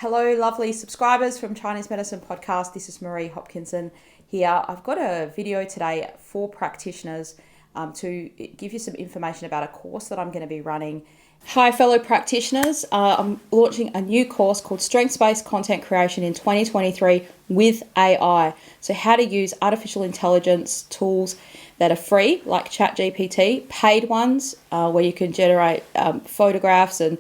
Hello, lovely subscribers from Chinese Medicine Podcast. This is Marie Hopkinson here. I've got a video today for practitioners to give you some information about a course that I'm going to be running. Hi, fellow practitioners. I'm launching a new course called Strengths-Based Content Creation in 2023 with AI. So how to use artificial intelligence tools that are free, like ChatGPT, paid ones where you can generate photographs and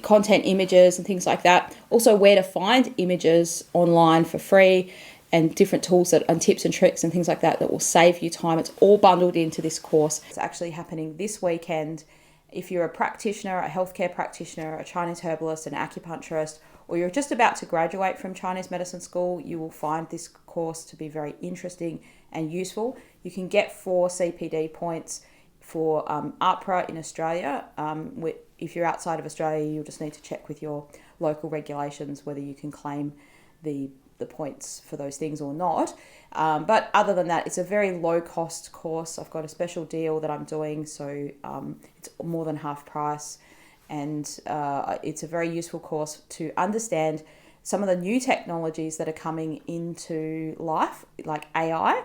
content images and things like that. Also where to find images online for free and different tools and tips and tricks and things like that that will save you time. It's all bundled into this course. It's actually happening this weekend. If you're a practitioner, a healthcare practitioner, a Chinese herbalist, an acupuncturist, or you're just about to graduate from Chinese medicine school, you will find this course to be very interesting and useful. You can get 4 CPD points for APRA in Australia. If you're outside of Australia, you'll just need to check with your local regulations whether you can claim the points for those things or not. But other than that, it's a very low cost course. I've got a special deal that I'm doing, so it's more than half price. And it's a very useful course to understand some of the new technologies that are coming into life, like AI.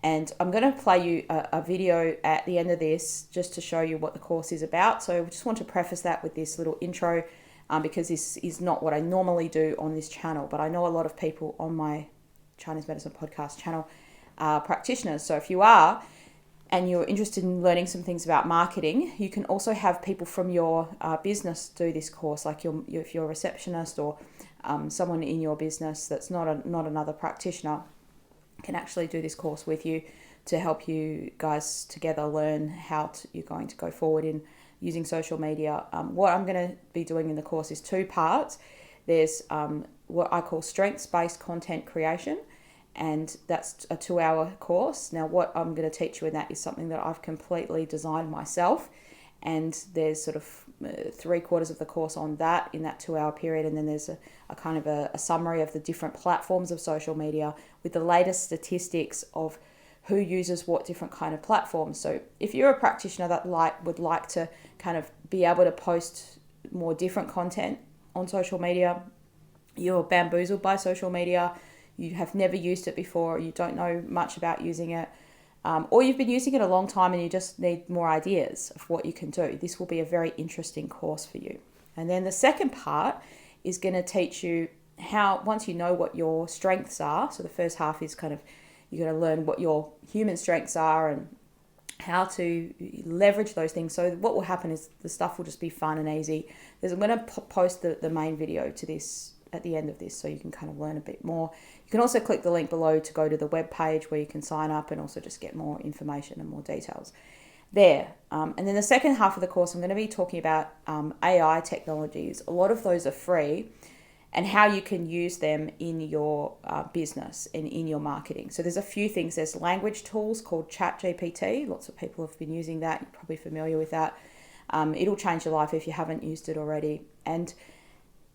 And I'm going to play you a video at the end of this just to show you what the course is about. So I just want to preface that with this little intro because this is not what I normally do on this channel. But I know a lot of people on my Chinese Medicine Podcast channel are practitioners. So if you are, and you're interested in learning some things about marketing, you can also have people from your business do this course, like if you're a receptionist or someone in your business that's not another practitioner can actually do this course with you to help you guys together learn how you're going to go forward in using social media. What I'm going to be doing in the course is 2 parts. There's what I call strengths-based content creation, and that's a 2-hour course. Now, what I'm going to teach you in that is something that I've completely designed myself, and there's sort of 3/4 of the course on that in that 2-hour period, and then there's a kind of a summary of the different platforms of social media with the latest statistics of who uses what different kind of platforms. So if you're a practitioner that would like to kind of be able to post more different content on social media, you're bamboozled by social media, you have never used it before, you don't know much about using it, or you've been using it a long time and you just need more ideas of what you can do, this will be a very interesting course for you. And then the second part is going to teach you how, once you know what your strengths are, so the first half is kind of, you're going to learn what your human strengths are and how to leverage those things. So what will happen is the stuff will just be fun and easy. I'm going to post the main video to this at the end of this so you can kind of learn a bit more. You can also click the link below to go to the web page where you can sign up and also just get more information and more details there. And then the second half of the course, I'm going to be talking about AI technologies. A lot of those are free, and how you can use them in your business and in your marketing. So there's a few things. There's language tools called ChatGPT. Lots of people have been using that. You're probably familiar with that. It'll change your life if you haven't used it already. And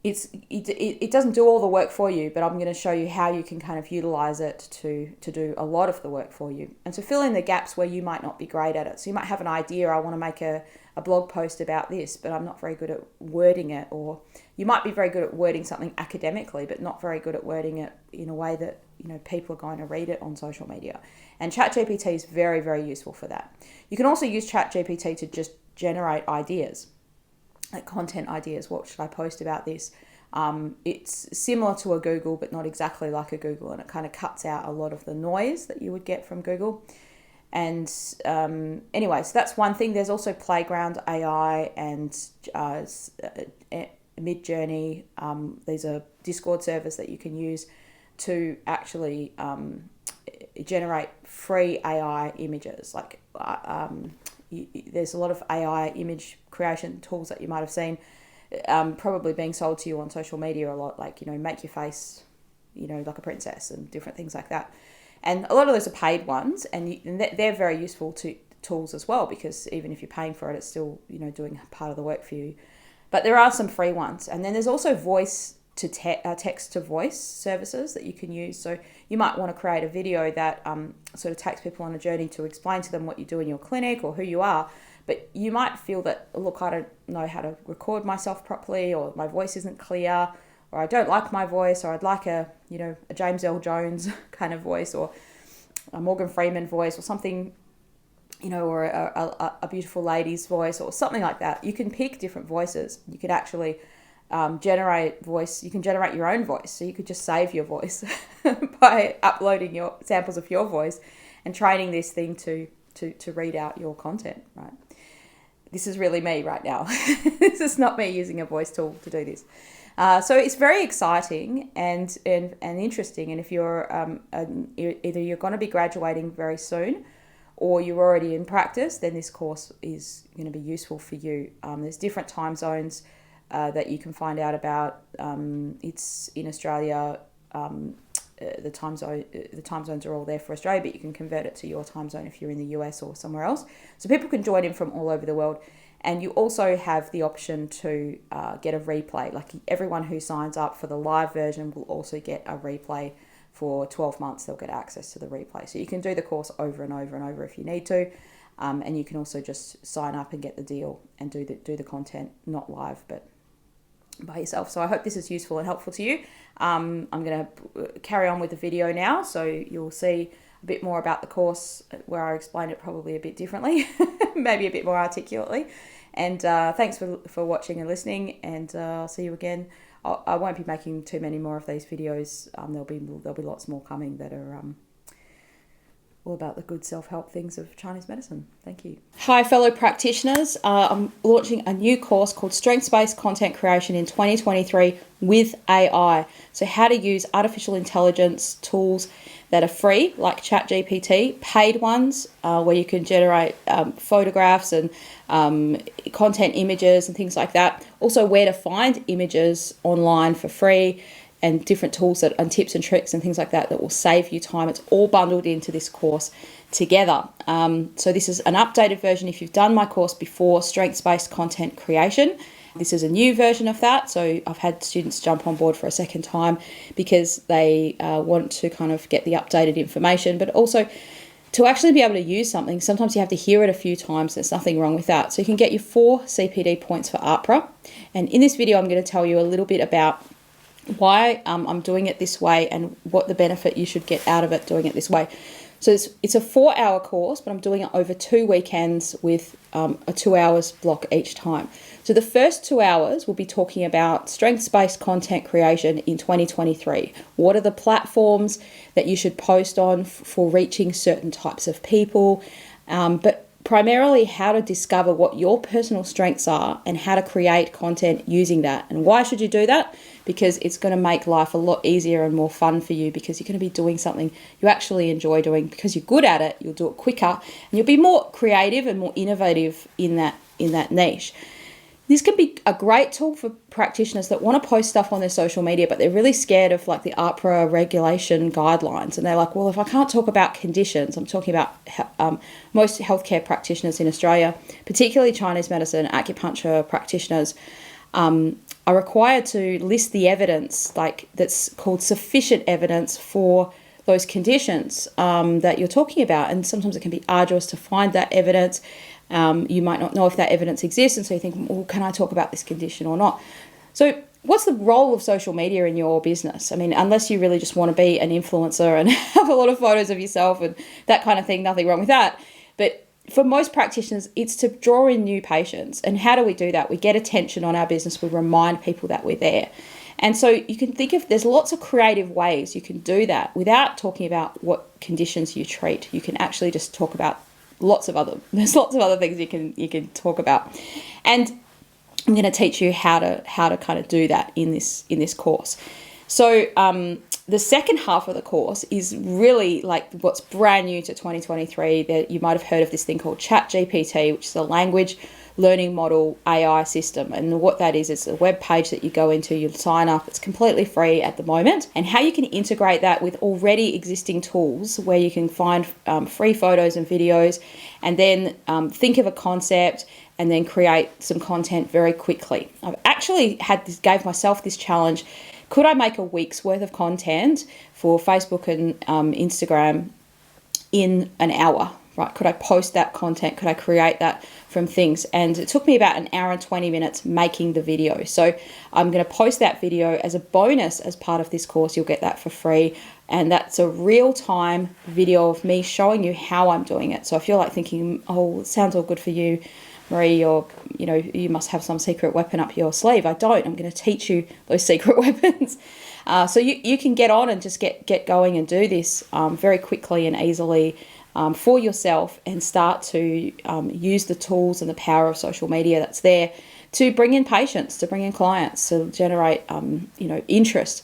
it doesn't do all the work for you, but I'm going to show you how you can kind of utilize it to do a lot of the work for you and to fill in the gaps where you might not be great at it. So you might have an idea, I want to make a blog post about this, but I'm not very good at wording it. Or you might be very good at wording something academically, but not very good at wording it in a way that people are going to read it on social media. And ChatGPT is very, very useful for that. You can also use ChatGPT to just generate ideas, like content ideas. What should I post about this? It's similar to a Google, but not exactly like a Google, and it kind of cuts out a lot of the noise that you would get from Google. And anyway, so that's one thing. There's also Playground AI and Midjourney. These are Discord servers that you can use to actually generate free AI images. Like there's a lot of AI image creation tools that you might have seen probably being sold to you on social media a lot, like, make your face, like a princess and different things like that. And a lot of those are paid ones, and they're very useful tools as well, because even if you're paying for it, it's still, doing part of the work for you. But there are some free ones. And then there's also text to voice services that you can use. So you might want to create a video that sort of takes people on a journey to explain to them what you do in your clinic or who you are. But you might feel that, look, I don't know how to record myself properly, or my voice isn't clear, or I don't like my voice, or I'd like a James L. Jones kind of voice, or a Morgan Freeman voice, or something, or a beautiful lady's voice, or something like that. You can pick different voices. You can actually generate voice. You can generate your own voice. So you could just save your voice by uploading your samples of your voice and training this thing to read out your content, right? This is really me right now. This is not me using a voice tool to do this. So it's very exciting and interesting. And if you're either you're going to be graduating very soon, or you're already in practice, then this course is going to be useful for you. There's different time zones that you can find out about. It's in Australia. The time zones are all there for Australia, but you can convert it to your time zone if you're in the US or somewhere else. So people can join in from all over the world. And you also have the option to get a replay. Like everyone who signs up for the live version will also get a replay for 12 months. They'll get access to the replay. So you can do the course over and over and over if you need to. And you can also just sign up and get the deal and do the content, not live, but by yourself. So I hope this is useful and helpful to you. I'm going to carry on with the video now, so you'll see a bit more about the course where I explain it probably a bit differently, maybe a bit more articulately. And thanks for watching and listening, and I'll see you again. I won't be making too many more of these videos. There'll be lots more coming that are all about the good self-help things of Chinese medicine. Thank you. Hi, fellow practitioners. I'm launching a new course called Strengths-Based Content Creation in 2023 with AI. So how to use artificial intelligence tools that are free, like ChatGPT, paid ones where you can generate photographs and content images and things like that. Also where to find images online for free, and different tools and tips and tricks and things like that will save you time. It's all bundled into this course together. So this is an updated version if you've done my course before, Strengths-Based Content Creation. This is a new version of that. So I've had students jump on board for a second time because they want to kind of get the updated information, but also to actually be able to use something. Sometimes you have to hear it a few times. There's nothing wrong with that. So you can get your 4 CPD points for AHPRA. And in this video, I'm going to tell you a little bit about why I'm doing it this way and what the benefit you should get out of it doing it this way. So it's a 4-hour course, but I'm doing it over 2 weekends with a 2 hours block each time. So the first 2 hours we'll be talking about strengths-based content creation in 2023. What are the platforms that you should post on for reaching certain types of people, but primarily how to discover what your personal strengths are and how to create content using that. And why should you do that? Because it's going to make life a lot easier and more fun for you, because you're going to be doing something you actually enjoy doing. Because you're good at it, you'll do it quicker, and you'll be more creative and more innovative in that niche. This can be a great tool for practitioners that want to post stuff on their social media, but they're really scared of like the AHPRA regulation guidelines. And they're like, well, if I can't talk about conditions, I'm talking about most healthcare practitioners in Australia, particularly Chinese medicine, acupuncture practitioners, are required to list the evidence, like that's called sufficient evidence for those conditions that you're talking about. And sometimes it can be arduous to find that evidence. You might not know if that evidence exists, and so you think, well, can I talk about this condition or not? So what's the role of social media in your business? I mean, unless you really just want to be an influencer and have a lot of photos of yourself and that kind of thing, nothing wrong with that. But for most practitioners, it's to draw in new patients. And how do we do that? We get attention on our business. We remind people that we're there. And so you can think of, there's lots of creative ways you can do that without talking about what conditions you treat. You can actually just talk about there's lots of other things you can talk about. And I'm going to teach you how to kind of do that in this course. So the second half of the course is really like what's brand new to 2023. That you might have heard of this thing called ChatGPT, which is a language learning model AI system. And what that is, it's a web page that you go into, you sign up, it's completely free at the moment. And how you can integrate that with already existing tools where you can find free photos and videos, and then think of a concept and then create some content very quickly. I've actually gave myself this challenge. Could I make a week's worth of content for Facebook and Instagram in an hour? right? Could I post that content? Could I create that from things? And it took me about an hour and 20 minutes making the video. So I'm going to post that video as a bonus as part of this course. You'll get that for free. And that's a real-time video of me showing you how I'm doing it. So if you're like thinking, oh, it sounds all good for you, Marie, or you must have some secret weapon up your sleeve. I don't. I'm going to teach you those secret weapons. So you can get on and just get going and do this very quickly and easily for yourself, and start to use the tools and the power of social media that's there to bring in patients, to bring in clients, to generate interest.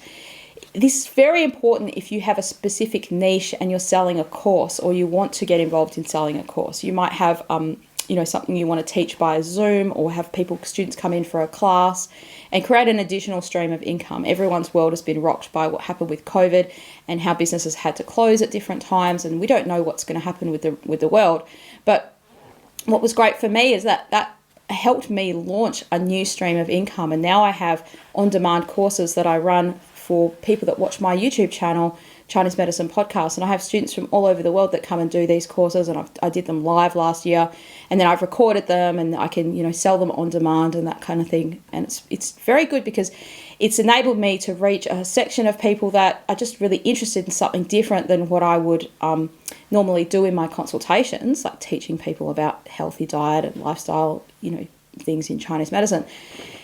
This is very important if you have a specific niche and you're selling a course, or you want to get involved in selling a course. You might have something you want to teach by Zoom, or have students come in for a class and create an additional stream of income. Everyone's world has been rocked by what happened with COVID and how businesses had to close at different times, and we don't know what's going to happen with the world. But what was great for me is that helped me launch a new stream of income, and now I have on-demand courses that I run for people that watch my YouTube channel, Chinese Medicine Podcast, and I have students from all over the world that come and do these courses, and I did them live last year, and then I've recorded them, and I can sell them on demand and that kind of thing. And it's very good because it's enabled me to reach a section of people that are just really interested in something different than what I would normally do in my consultations, like teaching people about healthy diet and lifestyle, things in Chinese medicine.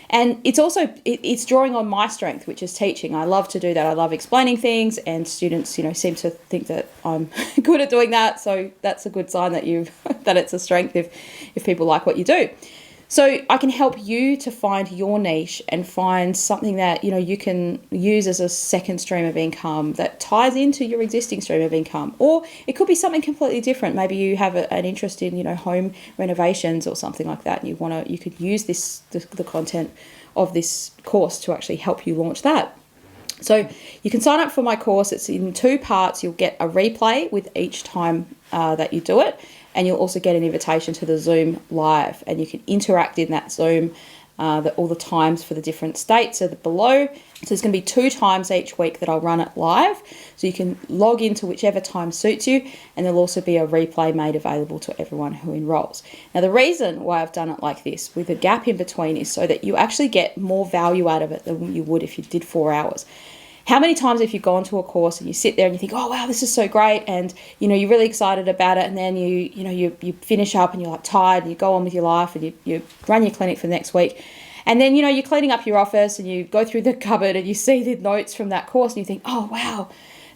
And it's also, it's drawing on my strength, which is teaching. I love to do that. I love explaining things, and students, seem to think that I'm good at doing that. So that's a good sign that that it's a strength if people like what you do. So I can help you to find your niche and find something that, you can use as a second stream of income that ties into your existing stream of income. Or it could be something completely different. Maybe you have an interest in, home renovations or something like that, and you could use the content of this course to actually help you launch that. So you can sign up for my course. It's in 2 parts. You'll get a replay with each time that you do it. And you'll also get an invitation to the Zoom live, and you can interact in that Zoom. All the times for the different states are below. So there's going to be 2 times each week that I'll run it live. So you can log into whichever time suits you, and there'll also be a replay made available to everyone who enrolls. Now, the reason why I've done it like this with a gap in between is so that you actually get more value out of it than you would if you did 4 hours. How many times have you gone to a course and you sit there and you think, oh, wow, this is so great, and, you're really excited about it, and then you finish up and you're like tired, and you go on with your life, and you run your clinic for the next week, and then, you're cleaning up your office, and you go through the cupboard and you see the notes from that course, and you think, oh, wow,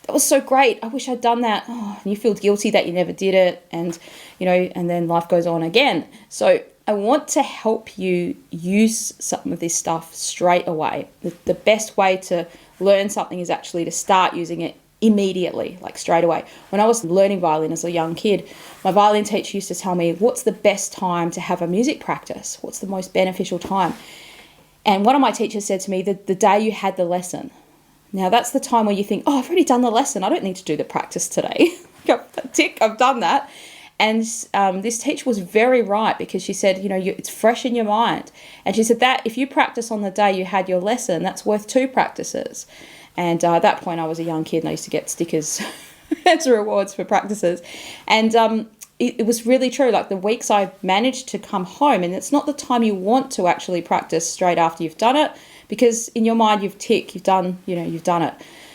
that was so great, I wish I'd done that. Oh, and you feel guilty that you never did it, and, and then life goes on again. So I want to help you use some of this stuff straight away. The best way to learn something is actually to start using it immediately, like straight away. When I was learning violin as a young kid, my violin teacher used to tell me, what's the best time to have a music practice? What's the most beneficial time? And one of my teachers said to me, the day you had the lesson. Now that's the time where you think, oh, I've already done the lesson, I don't need to do the practice today. Tick, I've done that. And this teacher was very right, because she said, it's fresh in your mind. And she said that if you practice on the day you had your lesson, that's worth 2 practices. And at that point, I was a young kid, and I used to get stickers as rewards for practices. And it was really true. Like the weeks I managed to come home, and it's not the time you want to actually practice straight after you've done it, because in your mind you've ticked, you've done it.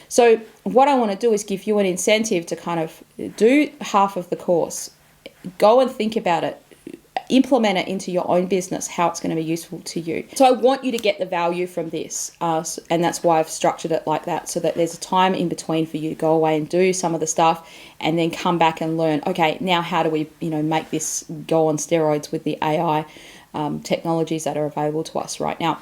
So what I want to do is give you an incentive to kind of do half of the course. Go and think about it, implement it into your own business, how it's going to be useful to you. So I want you to get the value from this, and that's why I've structured it like that, so that there's a time in between for you to go away and do some of the stuff, and then come back and learn, okay, now how do we make this go on steroids with the AI technologies that are available to us right now.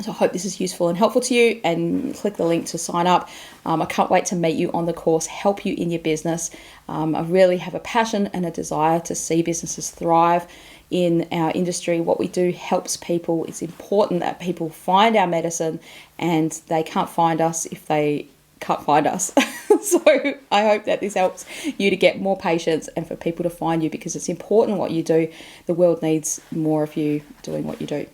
So I hope this is useful and helpful to you, and click the link to sign up. I can't wait to meet you on the course, help you in your business. I really have a passion and a desire to see businesses thrive in our industry. What we do helps people. It's important that people find our medicine, and they can't find us if they can't find us. So I hope that this helps you to get more patients and for people to find you, because it's important what you do. The world needs more of you doing what you do.